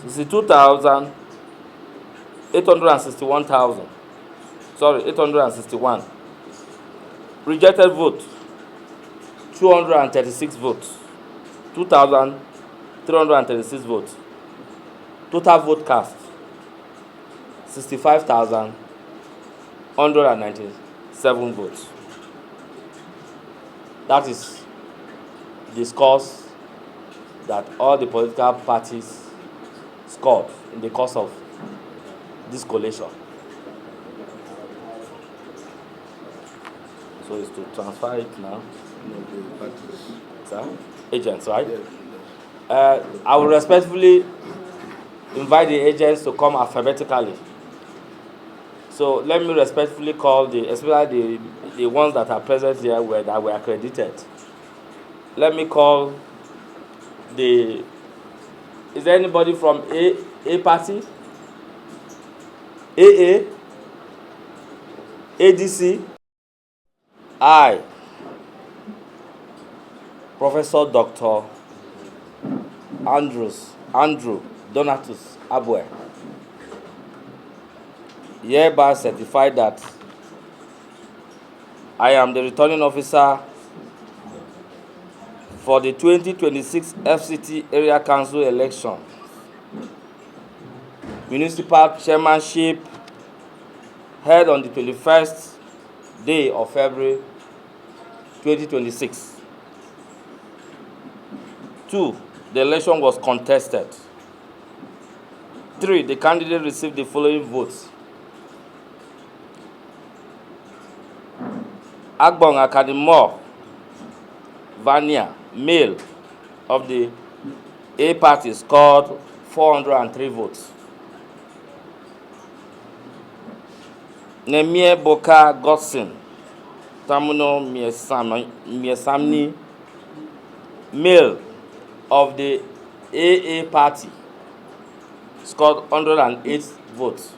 861,000. Sorry, 861. Rejected vote, 236 votes. 2,336 votes. Total vote cast, 65,197 votes. That is the scores that all the political parties scored in the course of this collation. So it's to transfer it now. Sir? Agents, right? I will respectfully invite the agents to come alphabetically. So let me respectfully call especially the ones that are present here that were accredited. Let me call is there anybody from A party? AA? ADC? I, Professor Dr. Andrew Donatus Abue, hereby certify that I am the returning officer for the 2026 FCT Area Council election, Municipal Chairmanship, held on the 21st day of February 2026. 2. The election was contested. 3. The candidate received the following votes: Agbong Akadimo Vania, male of the A party, scored 403 votes. Nemie Boka Godson Tamuno Miesamni, male of the AA party, scored 108 votes.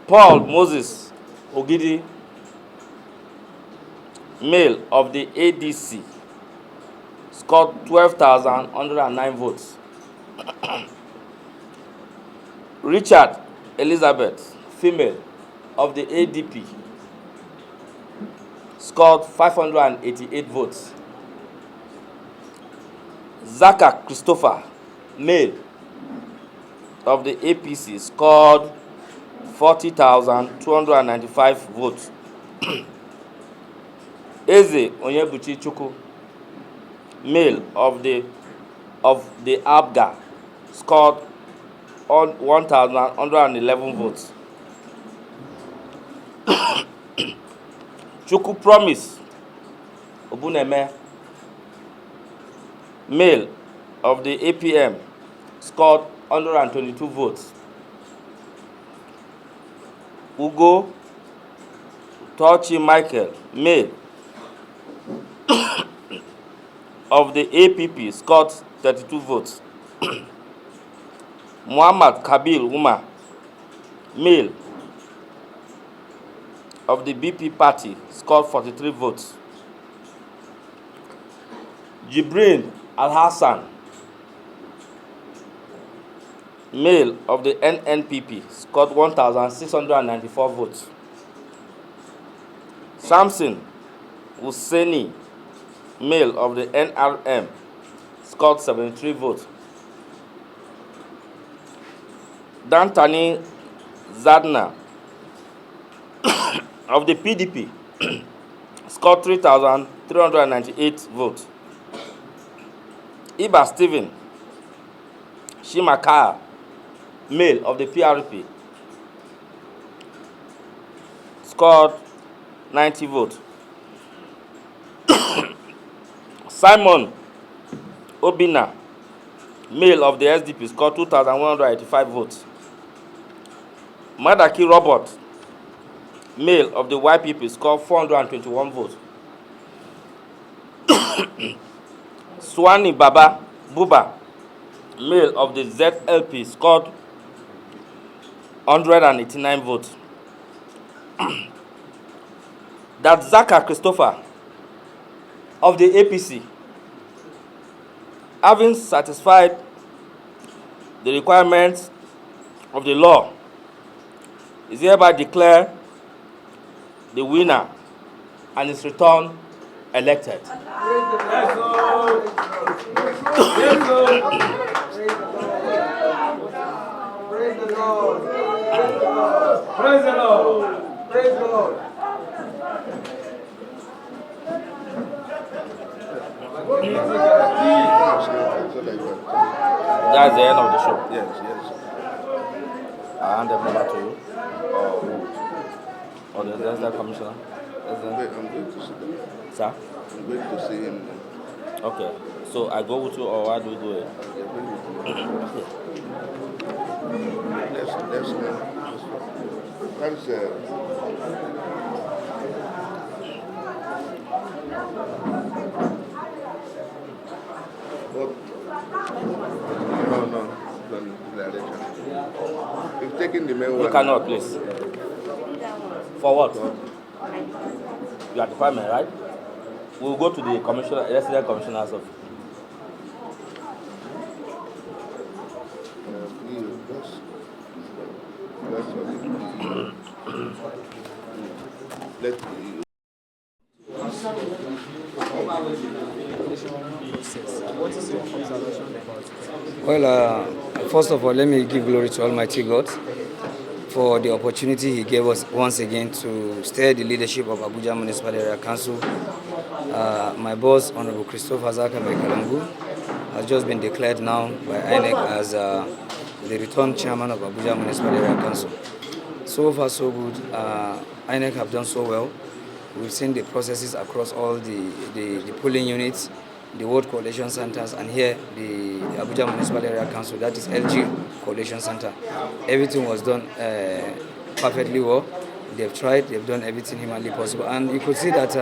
Paul Moses Ogidi, male of the ADC, scored 12,109 votes. Richard Elizabeth, female of the ADP, scored 588 votes. Zaka Christopher, male of the APC, scored 40,295 votes. E𝗹𝗲𝗰𝘁𝗶̇ Chukwu, male of the ABGA, scored 1,111 votes. Chukwu Promise Obuneme, male of the APM, scored 122 votes. Ugo-Tochi Michael, male of the APP, scored 32 votes. Muhammad Kabil Umar, male of the BP party, scored 43 votes. Jibrin Al-Hassan, male of the NNPP, scored 1,694 votes. Samson Hussaini, male of the NRM, scored 73 votes. Dantani Zadna of the PDP scored 3,398 votes. Iba Stephen Shimakaya, male of the PRP, scored 90 votes. Simon Obina, male of the SDP, scored 2,185 votes. Madaki Robert, male of the YPP, scored 421 votes. Swani Baba Buba, male of the ZLP, scored 189 votes. That Zaka Christopher of the APC, having satisfied the requirements of the law, is hereby declared the winner and is returned elected. Yes, Praise the Lord. Praise the Lord. Praise the Lord. That's the end of the show. Yes. I hand them over to you. Or the President Commissioner. I'm going to see them. Sir? I'm going to see him. Okay. So I go with you, or how do we do it? Let's You've taken the main one. You cannot, please. For what? You are the department, right? We'll go to the commissioner, resident commissioner's office. Let me. What is your observation about it? Well, first of all, let me give glory to Almighty God for the opportunity He gave us once again to steer the leadership of Abuja Municipal Area Council. My boss, Honorable Christopher Maikalangu, has just been declared now by INEC as the returned chairman of Abuja Municipal Area Council. So far, so good. INEC have done so well. We've seen the processes across all the polling units, the ward coalition centers, and here the Abuja Municipal Area Council, that is LG Coalition Center. Everything was done perfectly well. They've tried, they've done everything humanly possible. And you could see that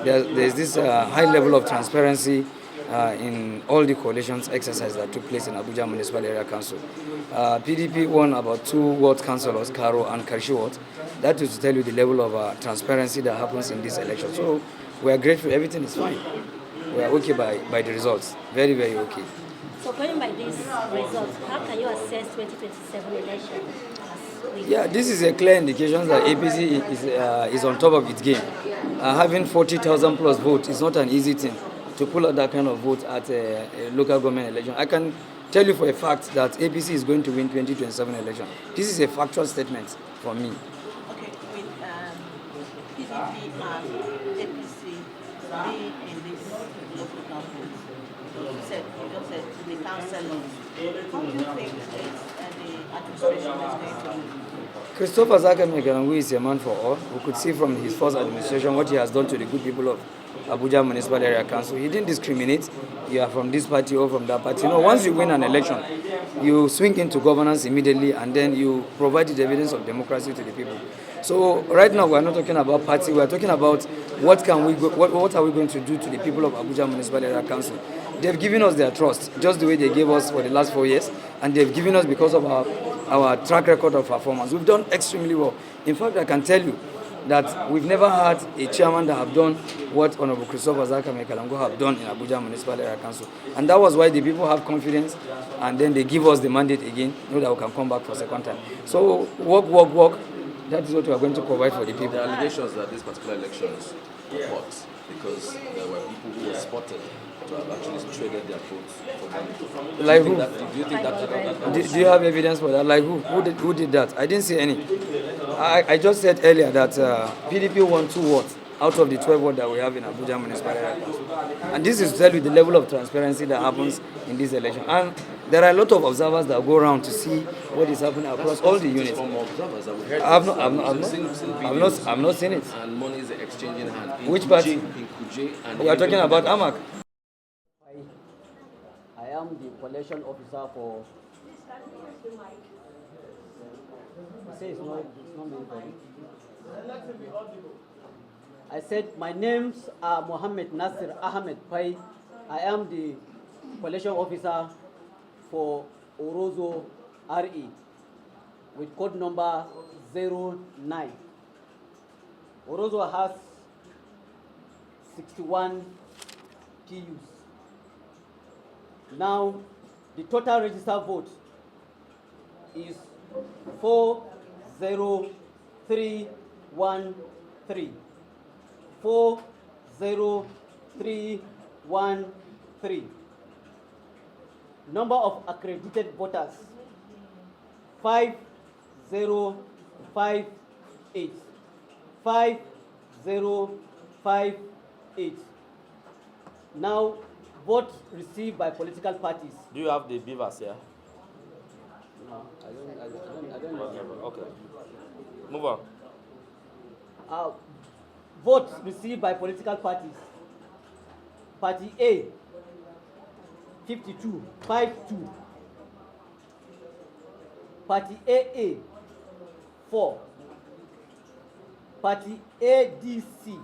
there's this high level of transparency in all the coalitions exercises that took place in Abuja Municipal Area Council. PDP won about 2 ward councillors, Karo and Karishi ward. That is to tell you the level of transparency that happens in this election. So we are grateful, everything is fine. We are okay by the results, very, very okay. So going by these results, how can you assess 2027 election? Yeah, this is a clear indication that APC is on top of its game. Having 40,000 plus votes is not an easy thing to pull out that kind of vote at a local government election. I can tell you for a fact that APC is going to win 2027 election. This is a factual statement from me. Okay, with PDP and APC being in this local government, you just said the council, how do you think the administration is going to move? Christopher Maikalangu is a man for all. We could see from his first administration what he has done to the good people of Abuja Municipal Area Council. He didn't discriminate. You are from this party or from that party. You know, once you win an election, you swing into governance immediately, and then you provide the evidence of democracy to the people. So right now we are not talking about party. We are talking about what are we going to do to the people of Abuja Municipal Area Council. They've given us their trust, just the way they gave us for the last 4 years, and they've given us because of our track record of performance. We've done extremely well. In fact, I can tell you that we've never had a chairman that have done what Honorable Christopher Maikalangu have done in Abuja Municipal Area Council. And that was why the people have confidence, and then they give us the mandate again, know that we can come back for a second time. So work. That is what we are going to provide for the people. The allegations that these particular elections were hot because there were people who were spotted to have actually traded their votes for money. Like who? Do you think that Do you have evidence for that? Like who? Who did that? I didn't see any. I just said earlier that PDP won 2 wards out of the 12 wards that we have in Abuja Municipal Area Council. And this is to tell you the level of transparency that happens in this election. And there are a lot of observers that go around to see what is happening across all the units. I've not seen it. And money is exchanging hands. Which party? We are talking about AMAC. I am the collation officer for. I said my names are Mohammed Nasir Ahmed Pai. I am the collation officer for Orozo RE with code number 09. Orozo has 61 PUs. Now, the total registered vote is 40313. 40313. Number of accredited voters 5058. 5058. Now, votes received by political parties. Do you have the beavers here? No, I don't know. Okay. Move on. Votes received by political parties. Party A, 52. Party AA, 4. Party ADC,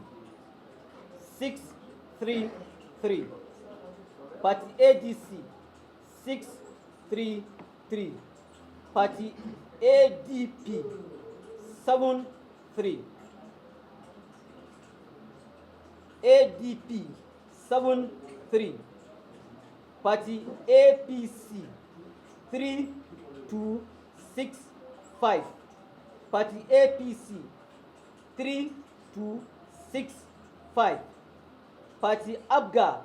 633. Party ADC, 633. Party ADP, 73. ADP, 73. Party APC, 3265. Party APC, 3265. Party ABGA,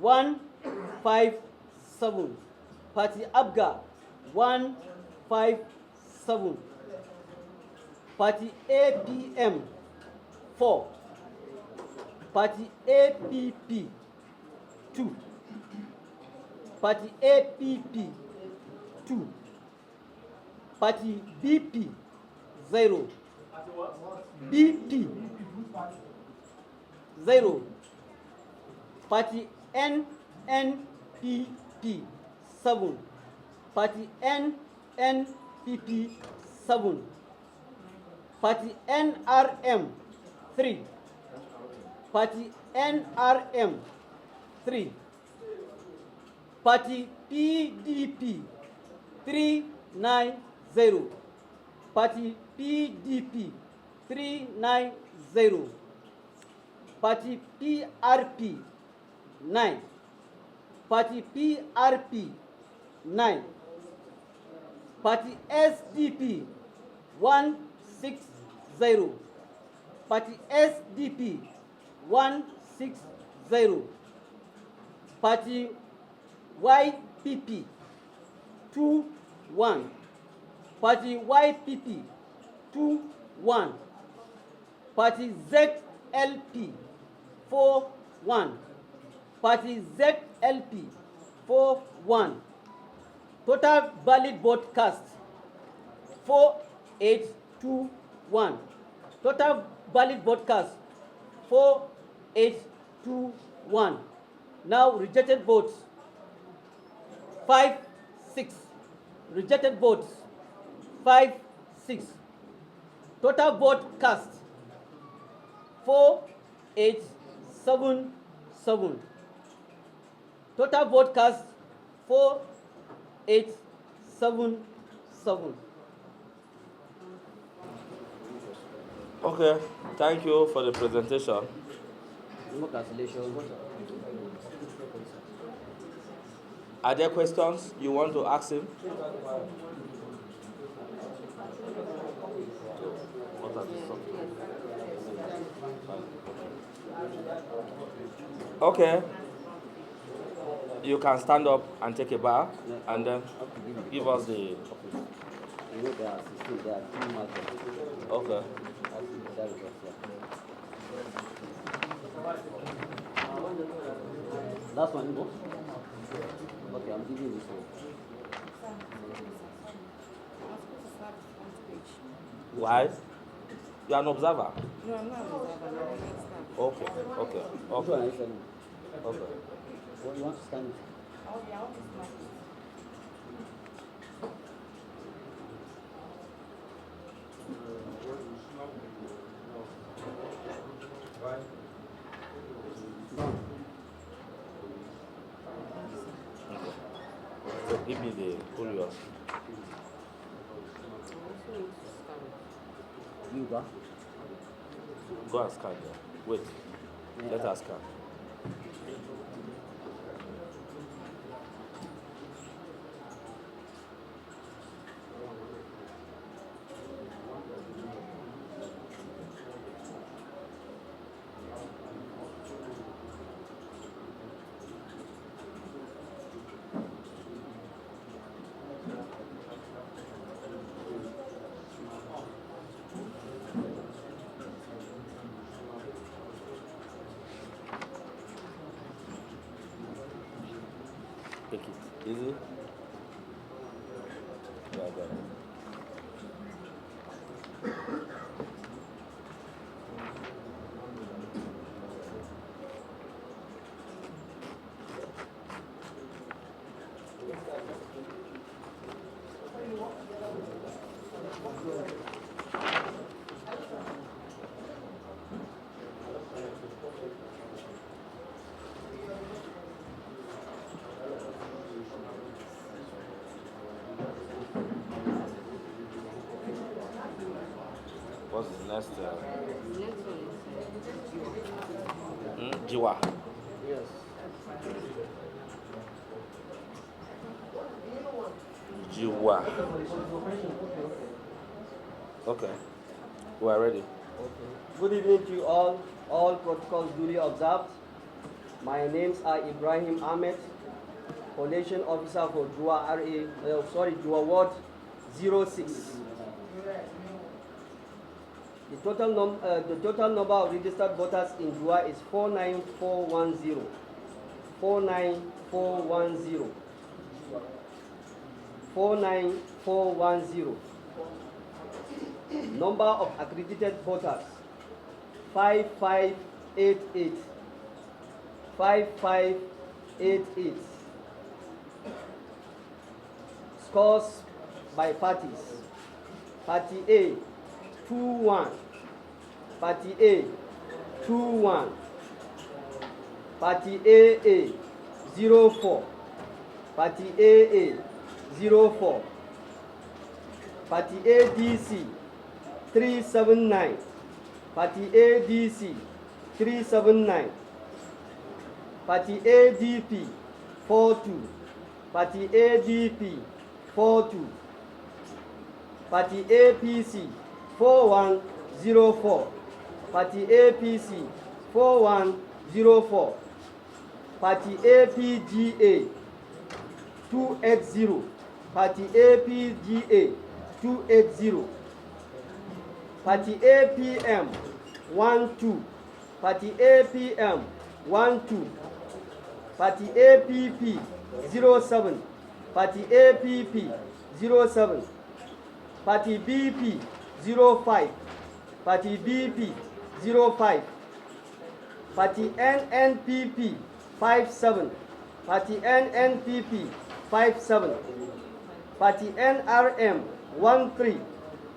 157. Party ABGA, 157. Party APM, 4. Party APP, 2. Party APP, 2. Party BP, 0. BP, 0. Party NNPP, 7. Party NNPP, 7. Party NRM, 3. Party NRM, 3. Party PDP, 390. Party PDP, 390. Party PRP, 9. Party PRP, 9. Party SDP, 160. Party SDP, 160. Party YPP, 21. Party YPP, 21. Party ZLP, 41. Party ZLP, 41. Total valid vote cast, 4821. Total valid vote cast, 4821. Now rejected votes, 56. Rejected votes, 56. Total vote cast, 4877. Total vote cast, 4877. Okay, thank you for the presentation. No cancellation. Are there questions you want to ask him? What are the subjects? Okay. You can stand up and take a bow and then give us the... You know there are 16, there are 2 markers. Okay. Last one, go. Okay, I'm giving this one. Why? You are an observer. No, I'm not an observer. I'm an expert. Okay. Which one are you selling? Okay. What you want to stand? Oh, yeah, I'll just mark it. So give me the curious. You go. Go and scan there. Wait. Let us scan. pick it. Easy. Yeah, got it. What's the next? Jiwa. Yes. Jiwa. Okay. We are ready. Okay. Good evening to you all protocols duly observed. My names are E𝗹𝗲𝗰𝗁𝗁, Collation Officer for Jua Ward 06. The total number of registered voters in Jua is 49410. 49410. 49410. Number of accredited voters 5588. 5588. Scores by parties. Party A 2-1. Party A 2-1. Party AA 0-4. Party AA 0-4. Party ADC 379. Party ADC 379. Party ADP 4-2. Party ADP 4-2. Party APC 4104. Party APC 4104. Party APGA 280. Party APGA 280. Party APM 12. Party APM 12. Party APP 07. Party APP 07. Party BP 05. Party BP 05. Party NNPP 57. Party NNPP 57. Party NRM 13.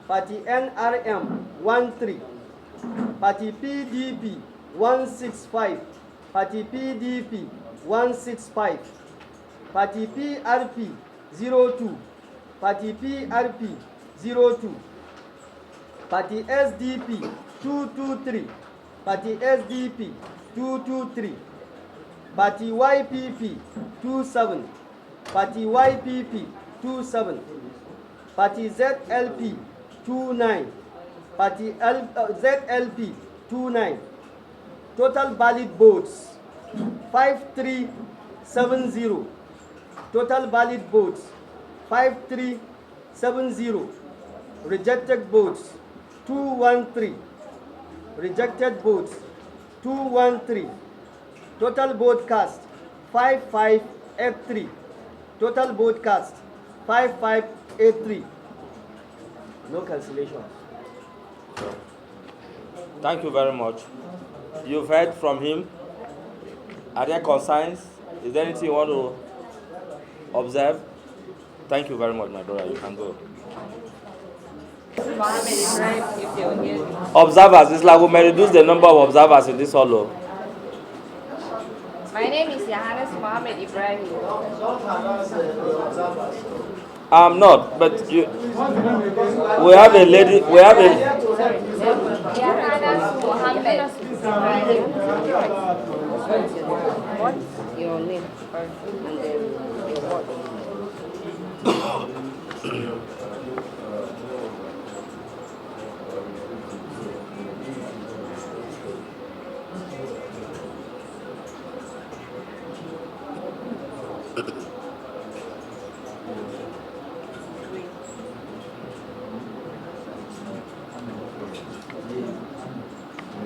Party NRM 13. Party PDP 165. Party PDP 165. Party PRP 02. Party PRP 02. Party SDP 223. Party SDP 223. Party YPP 27. Party YPP 27. Party ZLP 29. Party ZLP 29. Total valid votes 5370. Total valid votes 5370. Rejected votes 213. Rejected votes 213. Total vote cast 5583. Total vote cast 5583. No cancellation. Thank you very much. You've heard from him. Are there concerns? Is there anything you want to observe? Thank you very much, my brother. You can go. Observers, it's like we may reduce the number of observers in this hall. My name is Mohammed Ibrahim. I'm not, but you. We have a lady. We have a. Mohammed Ibrahim. What's your name first and then your what?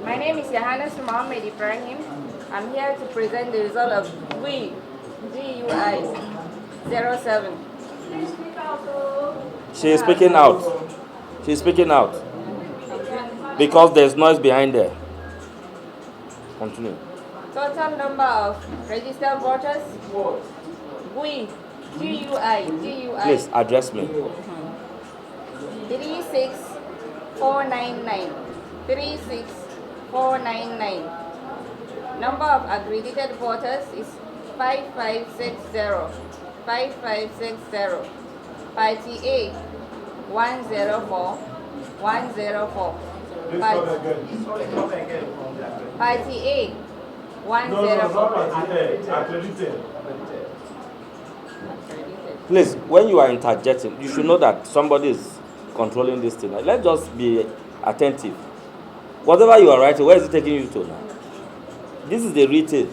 My name is Mohammed Ibrahim. I'm here to present the result of GUI 07. She is speaking out. She is speaking out. Because there's noise behind there. Continue. Total number of registered voters? GUI. GUI. Please address me. 36499. 36499. Number of accredited voters is 5560. 5560. Party A 104. 104. Party A 104. Accredited. Please, when you are interjecting, you should know that somebody is controlling this thing. Let's just be attentive. Whatever you are writing, where is it taking you to now? This is the written.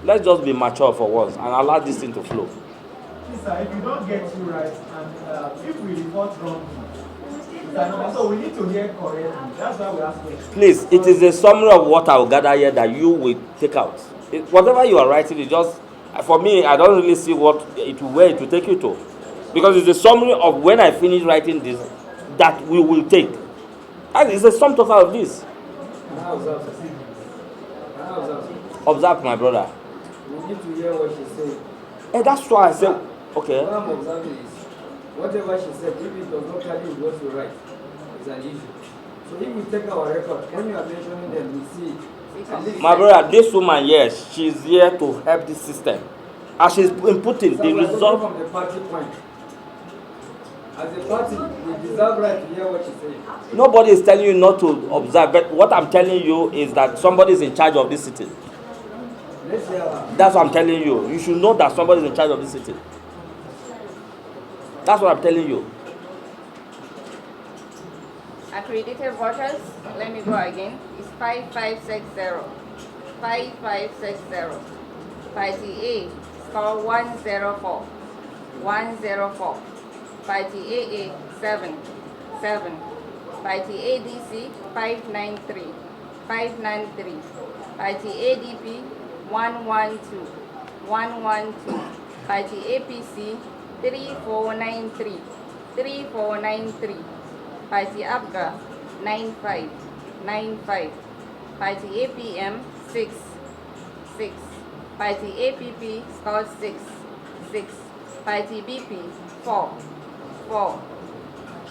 Let's just be mature for once and allow this thing to flow. Sir, if you don't get you right, and if we report wrongly, so we need to hear correctly. That's why we ask questions. Please, it is a summary of what I will gather here that you will take out. Whatever you are writing, it just, for me, I don't really see where it will take you to. Because it's a summary of when I finish writing this that we will take. And it's a sum total of this. Observe, my brother. We need to hear what she said. That's why I said, okay. What I'm observing is, whatever she said, if it does not tell you what to write, it's an issue. So if we take our record, when you are mentioning them, we see. My brother, this woman, yes, she's here to help the system. As she's inputting the result from the party point. As a party, we deserve right to hear what she says. Nobody is telling you not to observe, but what I'm telling you is that somebody is in charge of this city. Let's hear her. That's what I'm telling you. You should know that somebody is in charge of this city. That's what I'm telling you. Accredited voters, let me go again, is 5560. 5560. Party A, score 104. 104. Party AA, 7. 7. Party ADC, 593. 593. Party ADP, 112. 112. Party APC, 3493. 3493. Party ABGA, 95. 95. Party APM, 6. 6. Party APP, score 6. 6. Party BP, 4. 4.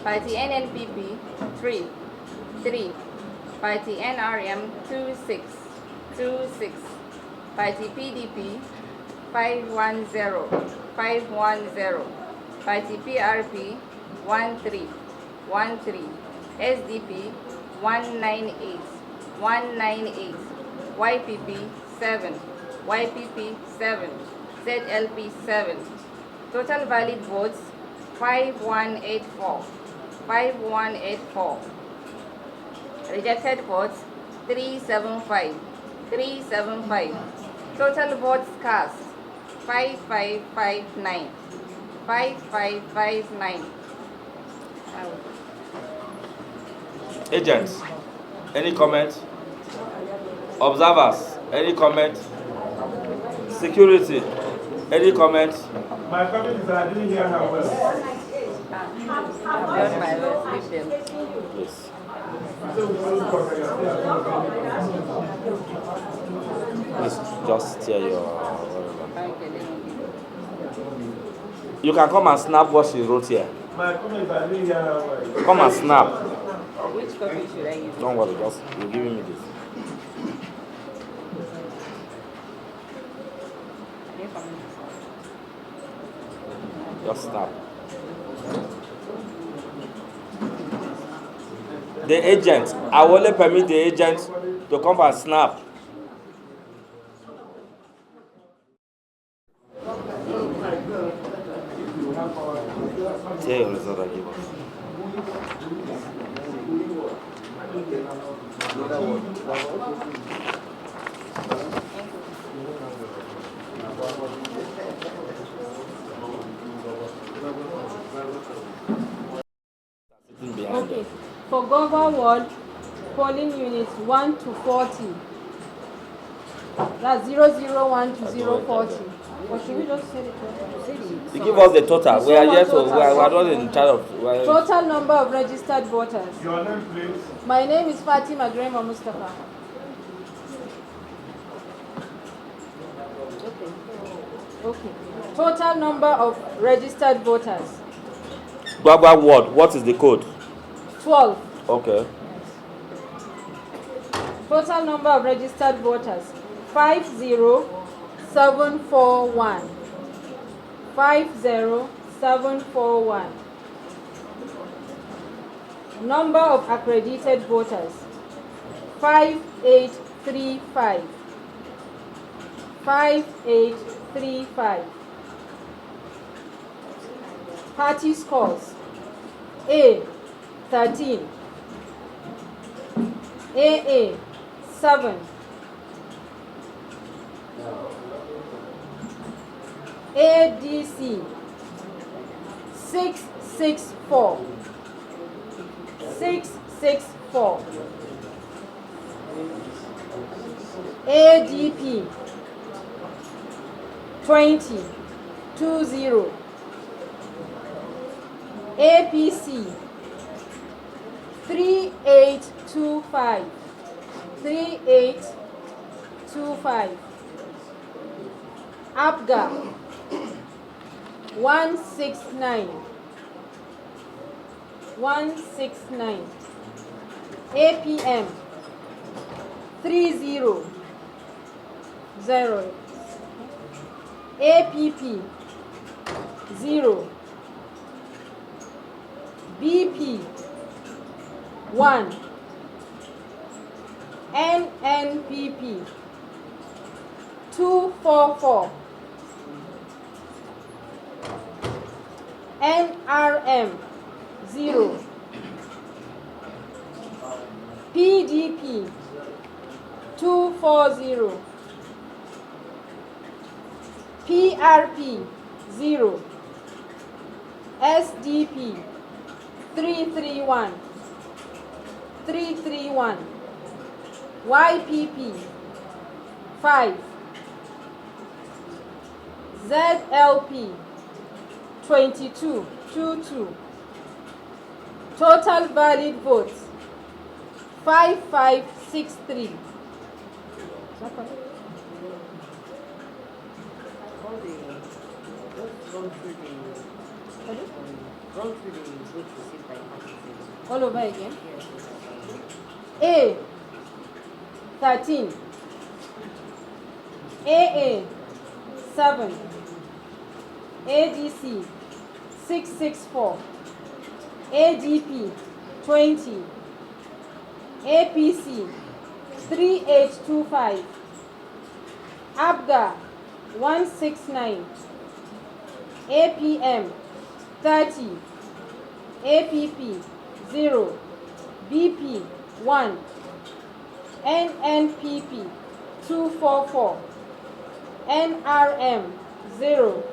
Party NNPP, 3. 3. Party NRM, 26. 26. Party PDP, 510. 510. Party PRP, 13. 13. SDP, 198. 198. YPP, 7. YPP, 7. ZLP, 7. Total valid votes, 5184. 5184. Rejected votes, 375. 375. Total votes cast, 5559. 5559. Agents, any comment? Observers, any comment? Security, any comment? My comment is that I didn't hear her well. Please. Please just steer your. You can come and snap what she wrote here. My comment is that I didn't hear her well. Come and snap. Which copy should I use? Don't worry, just you're giving me this. Just snap. The agent, I will only permit the agent to come and snap. Tell your result and give us. Okay. For Gova Ward, polling units 1 to 40. That's 001 to 040. Or should we just say the total? You give us the total. We are Sum yet of to, we total. are not in charge of. Total number of registered voters. Your name, please. My name is Fatima E𝗹𝗲𝗰𝗁𝗁. Okay. Total number of registered voters. Gbagba ward, what is the code? 12. Okay. Total number of registered voters. 50741. 50741. Number of accredited voters. 5835. 5835. Party scores. A 13. AA 7. ADC 664. 664. ADP 20. 20. APC 3825. 3825. APGA 169. 169. APM 30. 0. APP 0. BP 1. NNPP 244. NRM 0. PDP 240. PRP 0. SDP 331. 331. YPP 5. ZLP 22. 22. Total valid votes 5563. All over again. A 13. AA 7. ADC 664. ADP 20. APC 3825. APGA 169. APM 30. APP 0. BP 1. NNPP 244. NRM 0.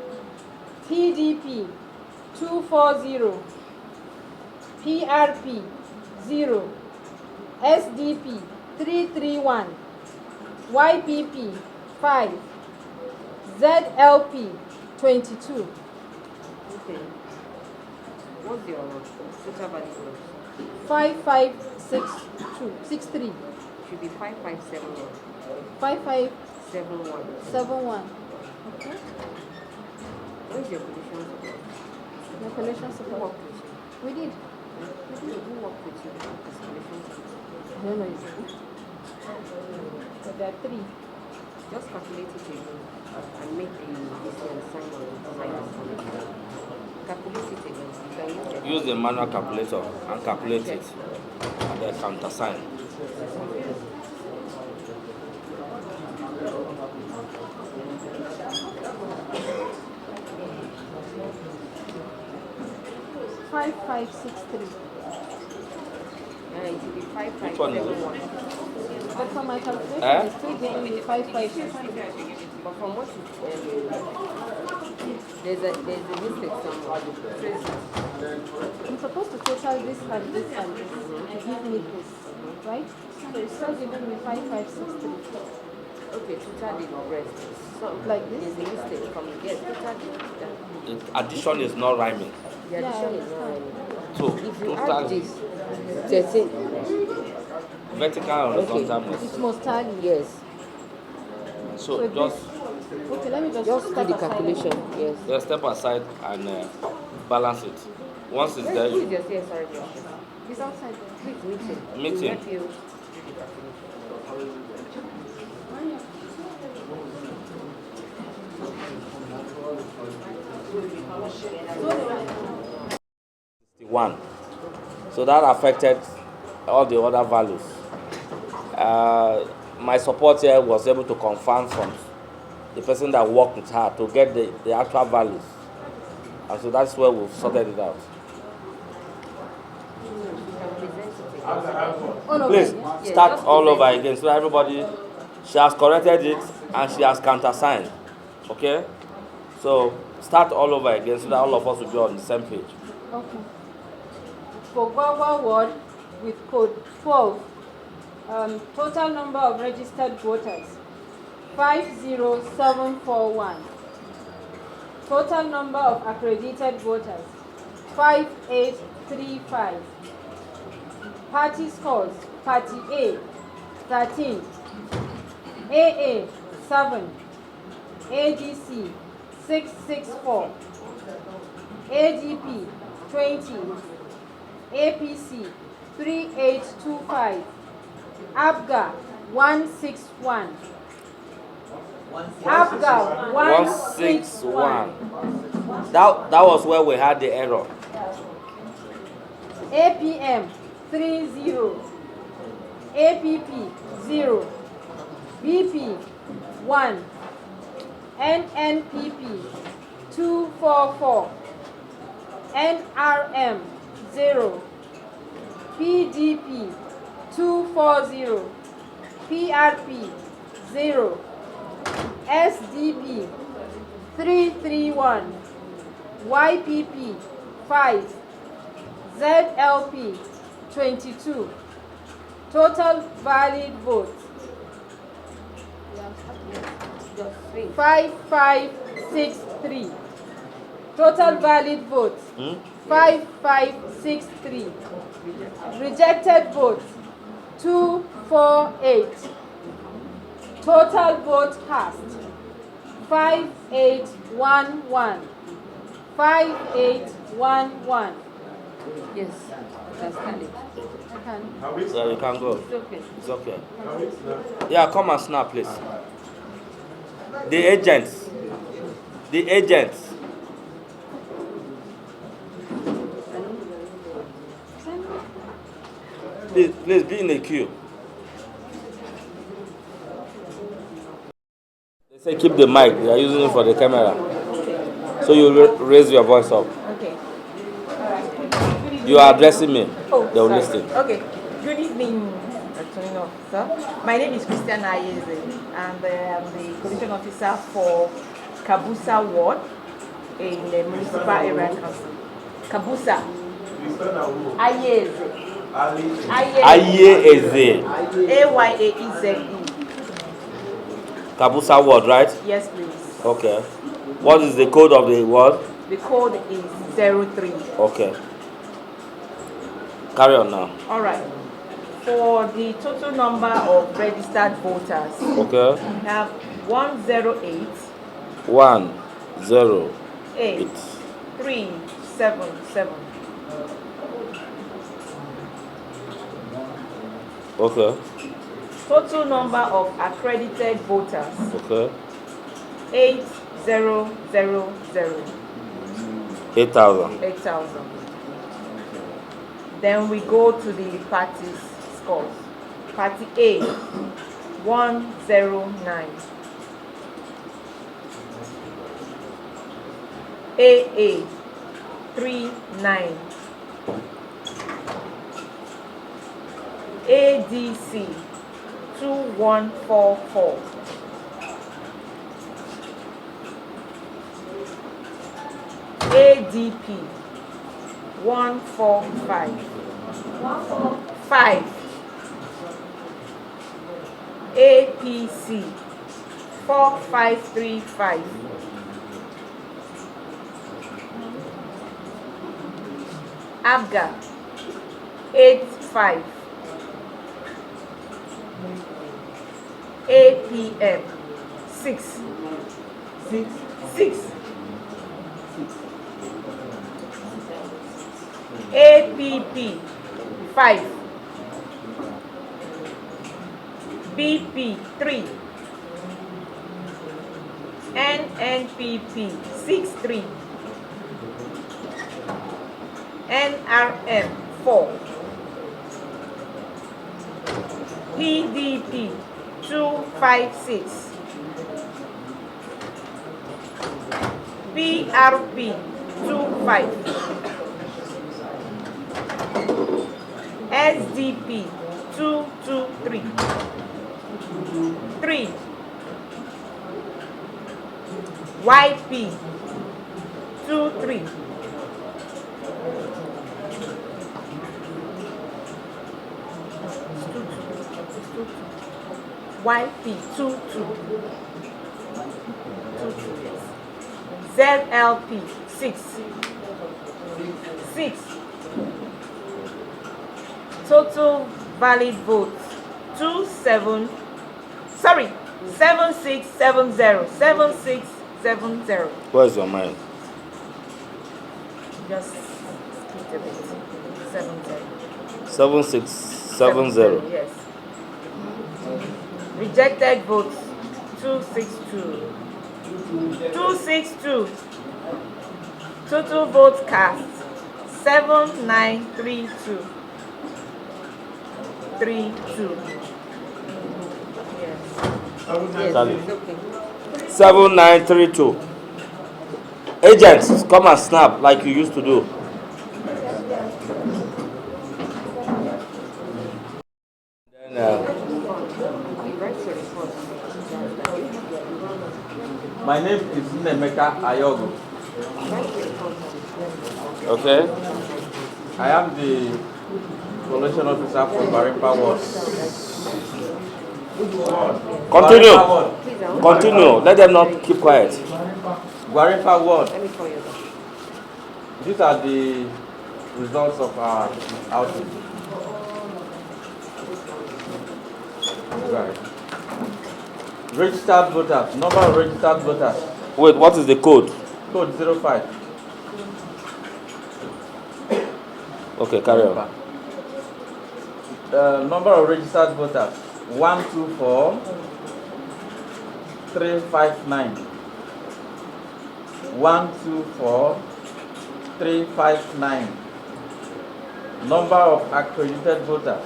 PDP 240. PRP 0. SDP 331. YPP 5. ZLP 22. Okay. What's your total value? 5563. Should be 5571. 5571. 71. Okay. What is your collision support? My collection Who support. worked with you? We did. Who worked with you with this collision support? I don't know. But there are 3. Just calculate it again and make the sign on the calculate it again. You can Use the manual calculator and calculate it. And then countersign. Five 563. it will be Which one is it? 5571. But for my calculation, Eh? it's still getting the 556. But from what you there's a mistake somewhere. Trace it. I'm supposed to total this and this and this to give me this, right? So it's still giving me 5563. Okay, totally rest. So, like this is a mistake from yes, totally. Addition is not rhyming. The addition is not rhyming. So, If you total, add this, 13. vertical and horizontal must. It must tally. Yes. So just Okay, let me just do step the aside. calculation. Yes. just step aside and balance it. Once it's there, Who is you your CSR? It's outside there. Please meet him. Meet We'll him. help you do the calculation. one. So that affected all the other values. My support here was able to confirm from the person that worked with her to get the actual values. And so that's where we've sorted it out. Please start all over again. So everybody, she has corrected it and she has countersigned. Okay? So start all over again so that all of us will be on the same page. Okay. For Gwagwa ward with code 12, total number of registered voters 50741. Total number of accredited voters 5835. Party scores: Party A 13, AA 7, ADC 664, ADP 20, APC 3825, ABGA 161, ABGA 161, That was where we had the error. APM 30, APP 0, BP 1, NNPP 244, NRM 0, PDP 240, PRP 0, SDP 331, YPP 5, ZLP 22. Total valid votes 5563. Total valid votes 5563. Rejected votes 248. Total vote cast 5811. 5811. Yes, that's valid. I can. So you can go. It's okay. It's okay. Yeah, come and snap, please. The agents. The agents. Please be in the queue. They say keep the mic. They are using it for the camera. So you raise your voice up. Okay. You are addressing me. Oh, they will sorry. listen. Okay. Good evening, Attorney Officer. My name is Christian Iroele, and I am the Collation Officer for Kabusa Ward in the Municipal Area Council. Kabusa. Iroele. Iroele. Ayaeze. Kabusa ward, right? Yes, please. Okay. What is the code of the ward? The code is 03. Okay. Carry on now. All right. For the total number of registered voters, Okay. we have 108. 108. 377. Okay. Total number of accredited voters. Okay. 8000. 8,000. 8,000. Then we go to the party scores. Party A 109. AA 39. ADC 2144. ADP 145. 5. APC 4535. Abga 85. APM 6. APP 5. BP 3. NNPP 63. NRM 4. PDP 256. PRP 25. SDP 223. 3. YP 23. YP 22. ZLP 6. Total valid votes 7670. Where's your mind? Just split a bit. 70. 7670. Yes. Rejected votes 262. Total votes cast 7932. 32. Yes. Charlie. 7932. Agents, come and snap like you used to do. Then, my name is APC. Okay. I am the Collation Officer for Gwarinpa Ward. Continue. Let them not keep quiet. Gwarinpa Ward. These are the results of our outing. Right. Registered voters. Number of registered voters. Wait, what is the code? Code 05. Okay, carry on. Number of registered voters 124,359. 124,359. Number of accredited voters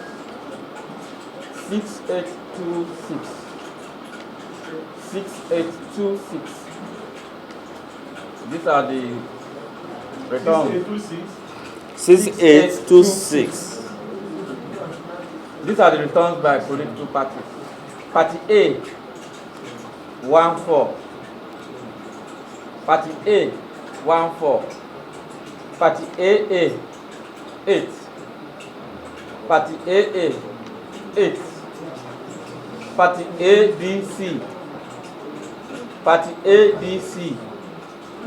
6826. 6826. These are the returns. 6826. These are the returns by political parties. Party A 14. Party A 14. Party AA 8. Party AA 8. Party ABC. Party ABC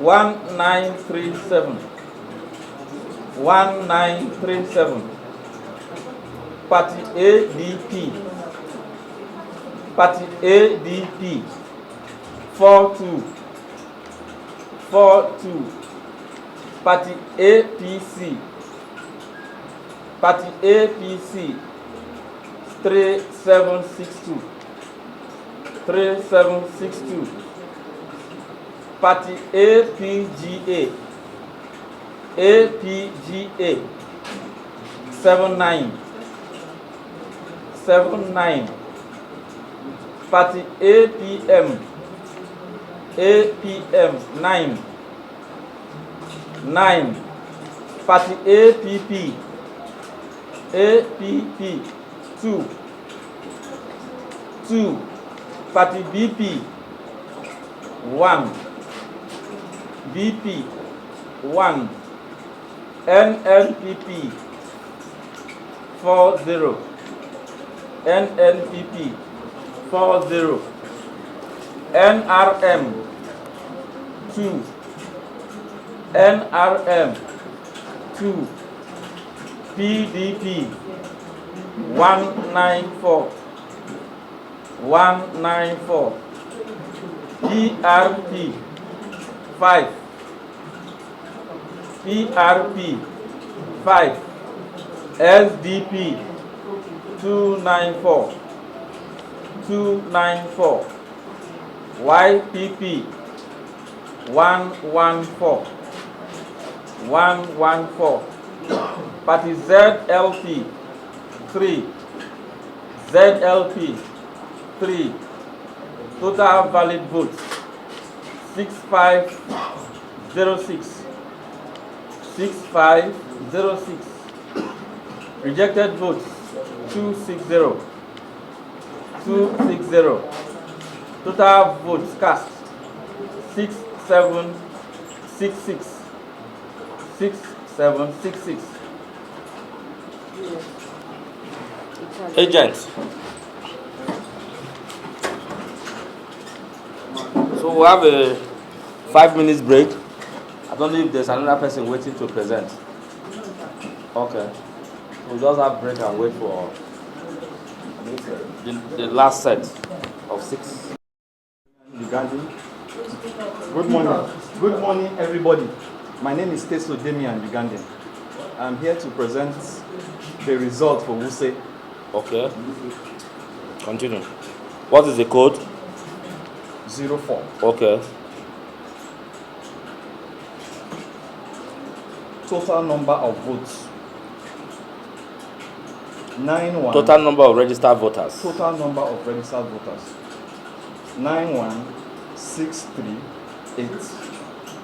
1937. 1937. Party ADP. Party ADP 42. 42. Party APC. Party APC 3762. 3762. Party APGA. APGA 79. 79. Party APM. APM 9. 9. Party APP. APP 2. 2. Party BP 1. BP 1. NNPP 40. NNPP 40. NRM 2, NRM 2, PDP 194, 194, PRP 5, PRP 5, SDP 294, 294, YPP 114, 114, Party ZLP 3, ZLP 3, total valid votes 6506, 6506, rejected votes 260, 260, total votes cast 6766, 6766. Agent. So we have a 5 minutes break. I don't know if there's another person waiting to present. Okay. We'll just have break and wait for the last set of 6. Good morning. Good morning, everybody. My name is APC. I'm here to present the result for Wuse. Okay. Continue. What is the code? 04. Okay. Total number of votes 91. Total number of registered voters. Total number of registered voters 91638.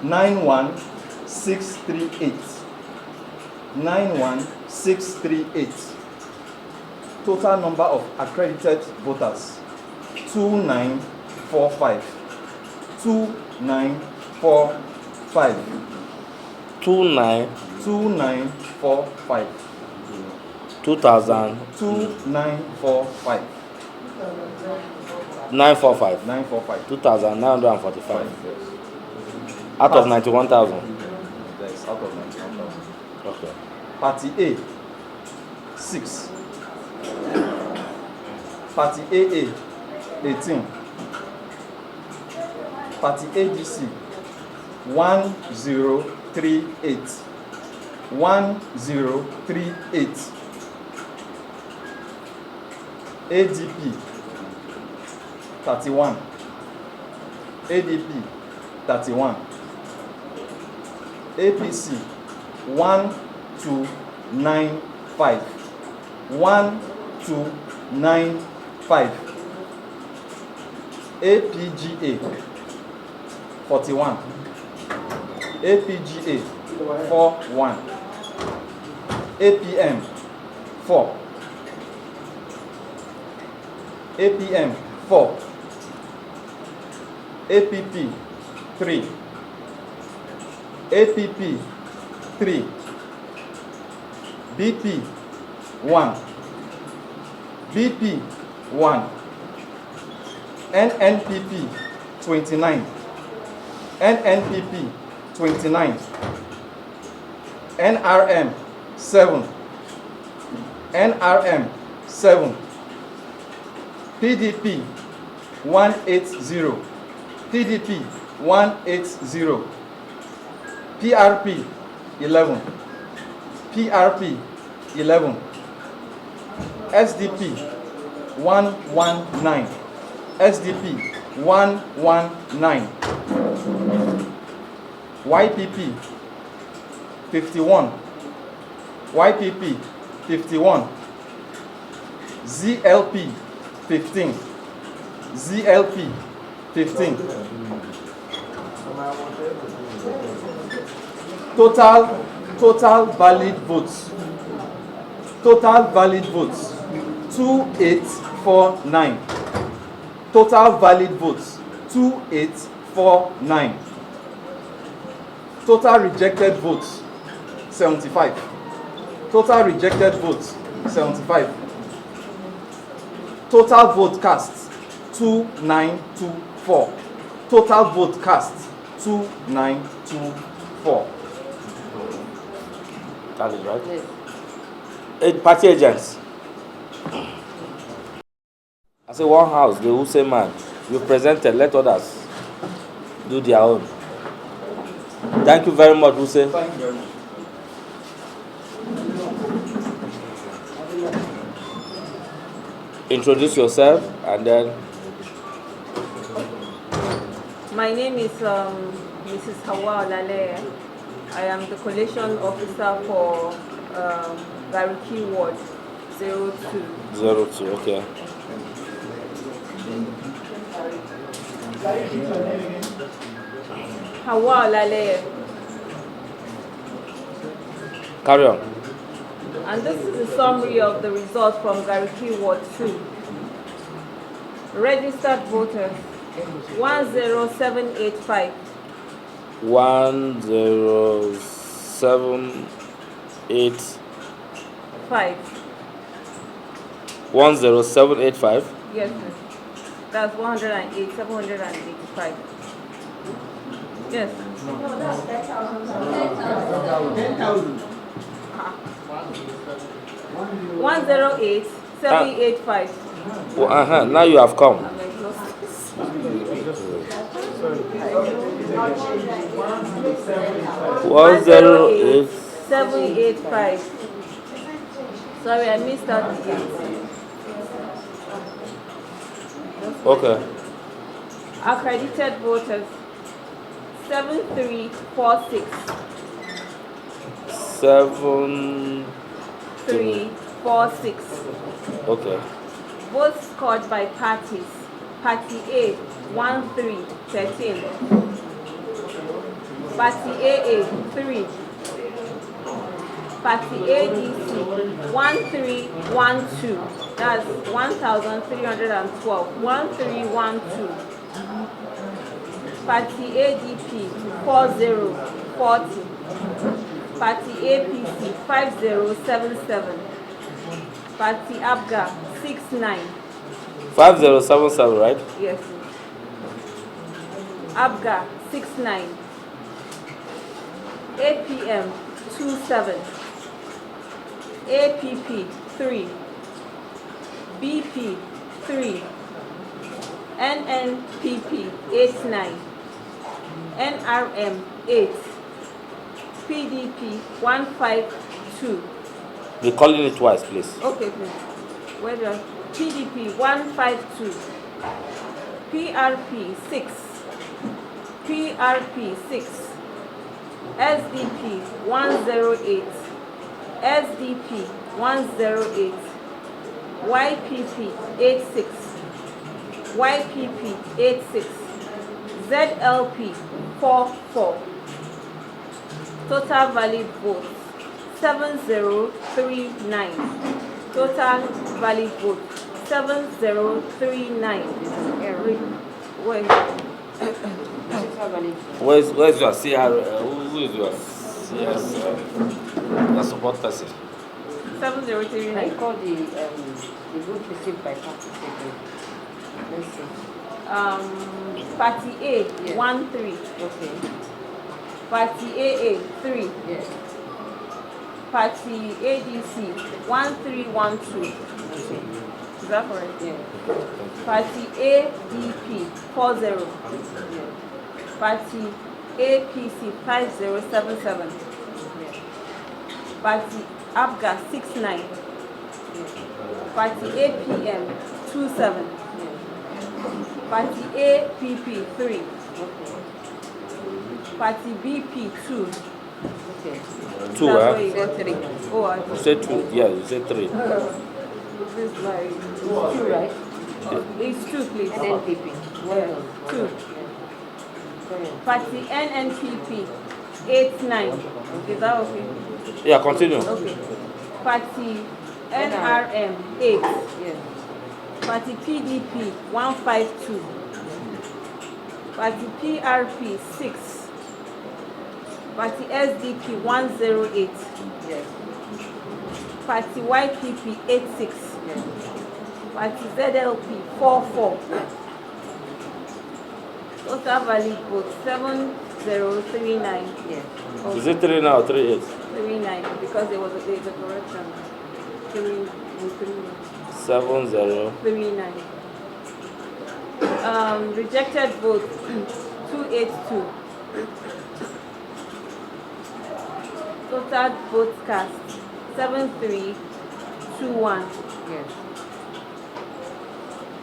91638. 91638. Total number of accredited voters 2945. 2945. 2945. 2000. 2945. 945. 945. 2,945. Out of 91,000. Yes, out of 91,000. Okay. Party A 6. Party AA 18. Party ADC 1038. 1038. ADP 31. ADP 31. APC 1295. 1295. APGA 41. APGA 41. APM 4. APM 4. APP 3. APP 3. BP 1. BP 1. NNPP 29. NNPP 29. NRM 7. NRM 7. PDP 180. PDP 180. PRP 11. PRP 11. SDP 119. SDP 119. YPP 51. YPP 51. ZLP 15. ZLP 15. Total valid votes. Total valid votes 2849. Total valid votes 2849. Total rejected votes 75. Total rejected votes 75. Total vote cast 2924. Total vote cast 2924. That is right. Party agents. I say one house, the Use man. You presented, let others do their own. Thank you very much, Use. Thank you very much. Introduce yourself and then. My name is Mrs. Olawale. I am the collation officer for Gariki Ward 02. 02, okay. Olawale. Carry on. And this is a summary of the results from Gariki Ward 2. Registered voters 10785. 10785. 5. 10785. Yes, sir. That's 108, 785. Yes. No, that's 10,000. 108, 785. Now you have come. 108 785. Sorry, I missed out the 8. Okay. Accredited voters 7346. 7346. Okay. Votes scored by parties. Party A 1313. Party AA 3. Party ADC 1312. That's 1,312. 1312. Party ADP 4040. Party APC 5077. Party ABGA 69. 5077, right? Yes. ABGA 69. APM 27. APP 3. BP 3. NNPP 89. NRM 8. PDP 152. Be calling it twice, please. Okay, please. Where do I? PDP 152. PRP 6. PRP 6. SDP 108. SDP 108. YPP 86. YPP 86. ZLP 44. Total valid votes 7039. Total valid votes 7039. Wait. Where's your CR? Who is your CS? Your support person. 7039. I call the vote received by party secretary. Let's see. Party A 13. Okay. Party AA 3. Yes. Party ADC 1312. Okay. Is that correct? Yeah. Party ADP 40. Yeah. Party APC 5077. Yeah. Party ABGA 69. Yeah. Party APM 27. Yeah. Party APP 3. Okay. Party BP 2. Okay. 2, That's huh? where you got 3. Oh, I You said 2. Yeah, you said 3. This is like It's 2, right? it's 2, please. NNPP. Yeah, 2. Party NNPP 89. Is that okay? Yeah, continue. Okay. Party NRM 8. Yeah. Party PDP 152. Party PRP 6. Party SDP 108. Yes. Party YPP 86. Yes. Party ZLP 44. Total valid votes 7039. Yes. Is it 39 or 38? 39 because there was a correction. 3 70. 39. Rejected vote 282. Total votes cast 7321. Yes.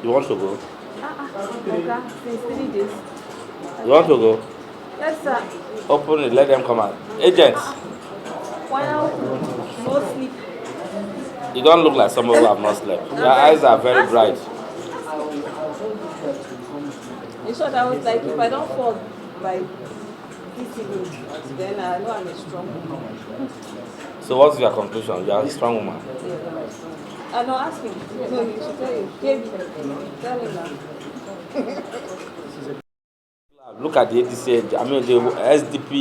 You want to go? Okay, since 3 days. You want to go? Yes, sir. Open it, let them come out. Agents, Wow, no sleep. you don't look like someone who have not slept. Your eyes are very bright. In short, I was like, if I don't fall by this evening, then I know I'm a strong woman. So what's your conclusion? You are a strong woman. I know, ask him. No, you should tell him. Tell him now. Look at the APC agent, I mean the SDP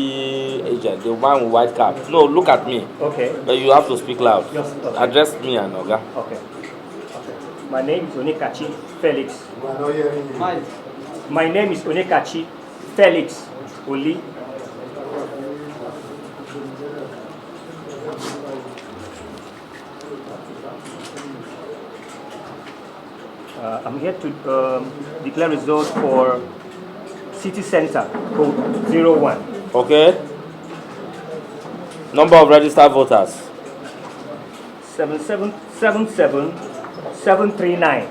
agent, the one with white cap. No, look at me. Okay. But you have to speak loud. Yes, okay. Address me and Oga. Okay. My name is Onekachi Felix. My name is Onekachi Felix Oli. I'm here to declare results for City Center, code 01. Okay. Number of registered voters. 77739.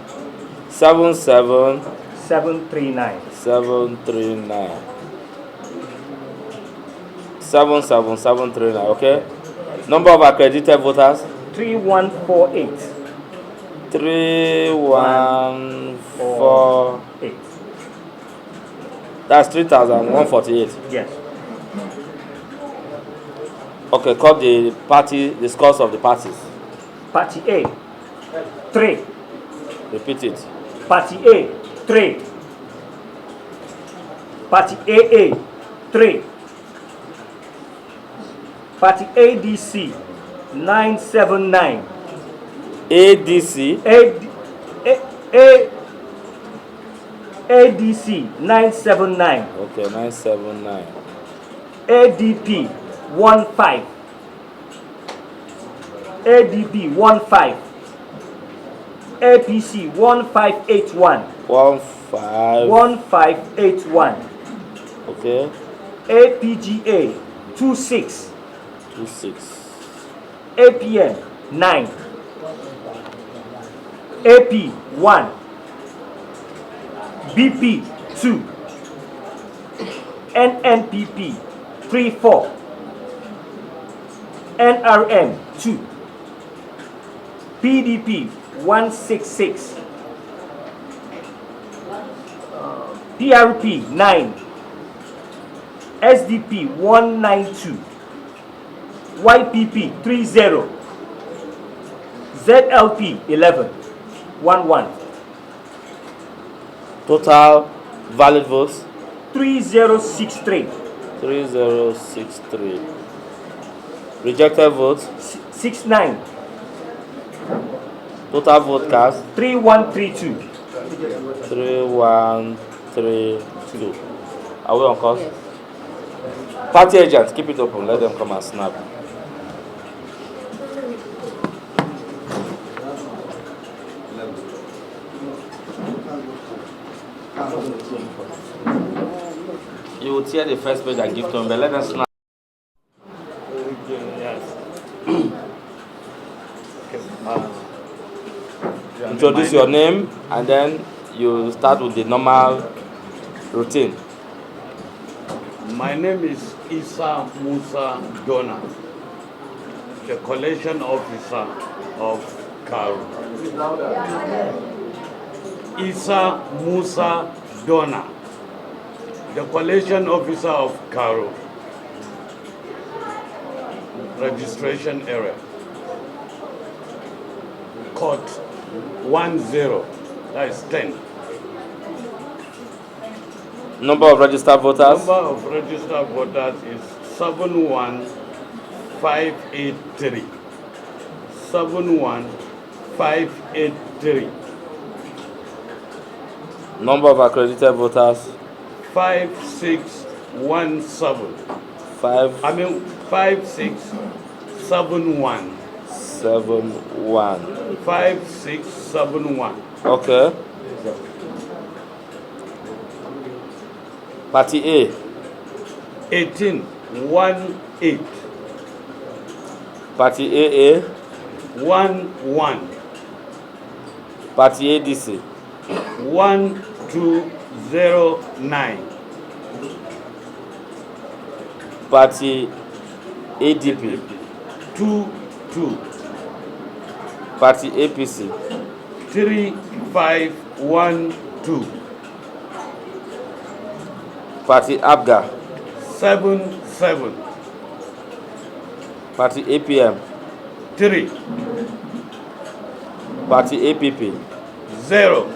77739. 77739. Okay. Number of accredited voters. 3148. 3148. That's 3,148. Yes. Okay, call the party, the scores of the parties. Party A, 3. Repeat it. Party A, 3. Party AA, 3. Party ADC, 979. ADC? ADC 979. Okay, 979. ADP 15. ADP 15. APC 1581. 1581. Okay. APGA 26. 26. APN 9. AP 1. BP 2. NNPP 34. NRM 2. PDP 166. PRP 9. SDP 192. YPP 30. ZLP 11. 11. Total valid votes? 3063. 3063. Rejected votes? 69. Total vote cast? 3132. 3132. Are we on course? Yes. Party agents, keep it open. Let them come and snap. You will tear the first page and give to him, but let them snap. Introduce your name and then you start with the normal routine. My name is E𝗹𝗲𝗰𝗁𝗁, the Collation Officer of Karu. E𝗹𝗲𝗰𝗁𝗁, the Collation Officer of Karu. Registration area. Code 10, that is 10. Number of registered voters? Number of registered voters is 71583. 71583. Number of accredited voters? 5617. 5671. 71. 5671. Okay. Party A. 1818. Party AA. 11. Party ADC. 1209. Party ADP. 22. Party APC. 3512. Party ABGA. 77. Party APM. 3. Party APP. 0.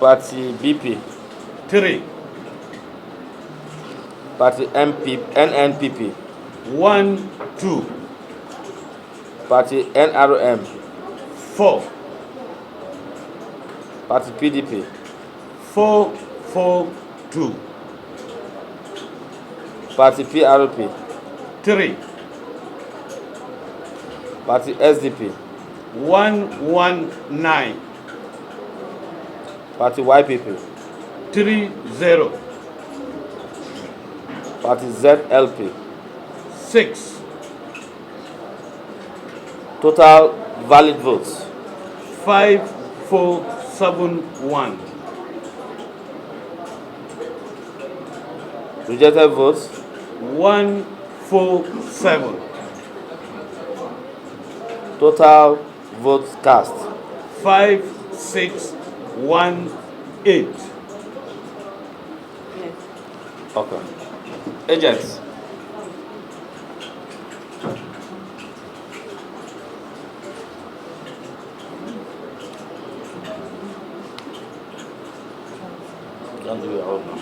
Party BP. 3. Party NNPP. 1 2. Party NRM. 4. Party PDP. 4 4 2. Party PRP. 3. Party SDP. 119. Party YPP. 30. Party ZLP. 6. Total valid votes. 5471. Rejected votes. 147. Total votes cast. 5618. Okay. Agents. Don't do your own now.